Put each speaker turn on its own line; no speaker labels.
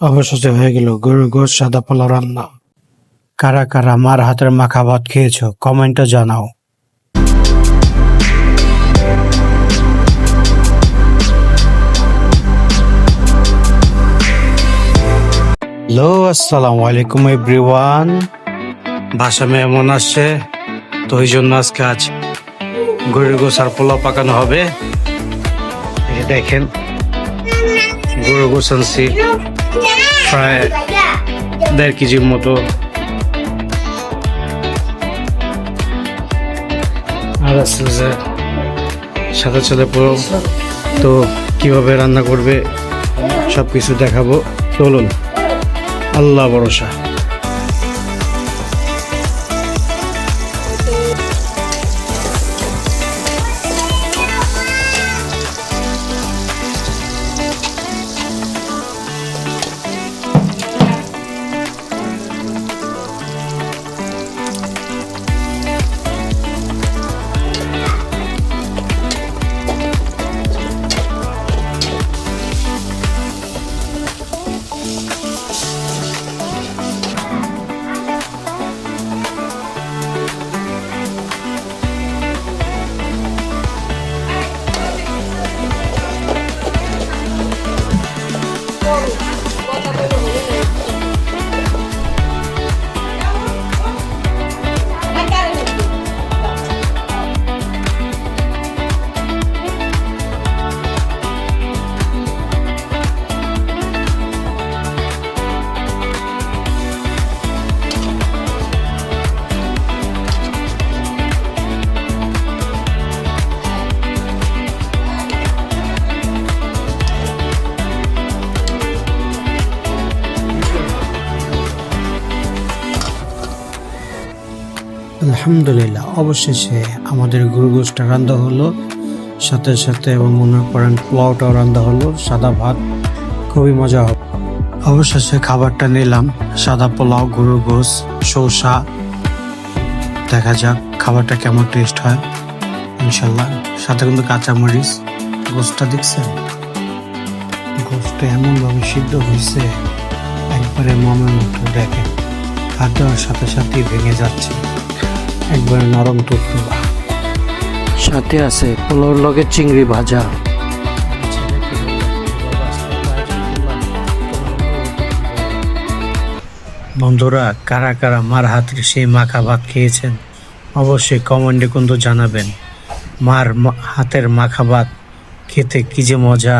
অবশেষে হয়ে গেল গরুর গোশত সাদা পোলাও রান্না। কারা কারা মার হাতের মাখা ভাত খেয়েছো কমেন্টে জানাও। হ্যালো, আসসালামু আলাইকুম এভরিওয়ান। ভাষা মেহমান আসছে, তো ওই জন্য আজ গরুর গোশত আর পোলাও পাকানো হবে। এই দেখেন গরুর গোশত আনছি প্রায় 1.5 কেজির মতো, আর আছে যে সাথে সাথে পোলাও। তো কিভাবে রান্না করবে সবকিছু দেখাবো, চলুন। আল্লাহ ভরসা। আলহামদুলিল্লাহ, অবশেষে আমাদের গরুর গোশতটা রান্না হলো, সাথে সাথে এবং মনে করেন পোলাওটাও রান্না হলো, সাদা ভাত, খুবই মজা হবে। অবশেষে খাবারটা নিলাম, সাদা পোলাও, গরুর গোশত, শসা। দেখা যাক খাবারটা কেমন টেস্ট হয় ইনশাল্লাহ। সাথে কিন্তু কাঁচামরিচ। গোশতটা দেখছেন, গোশতটা এমনভাবে সিদ্ধ হয়েছে, একবারে মনের মতো। দেখেন হাত দেওয়ার সাথে সাথেই ভেঙে যাচ্ছে, একবারে নরম তুলতুলা। সাথে আছে পোলাওর লগে চিংড়ি ভাজা। বন্ধুরা, কারা কারা মার হাতের সেই মাখা ভাত খেয়েছেন অবশ্যই কমেন্টে কিন্তু জানাবেন। মার হাতের মাখা ভাত খেতে কি যে মজা।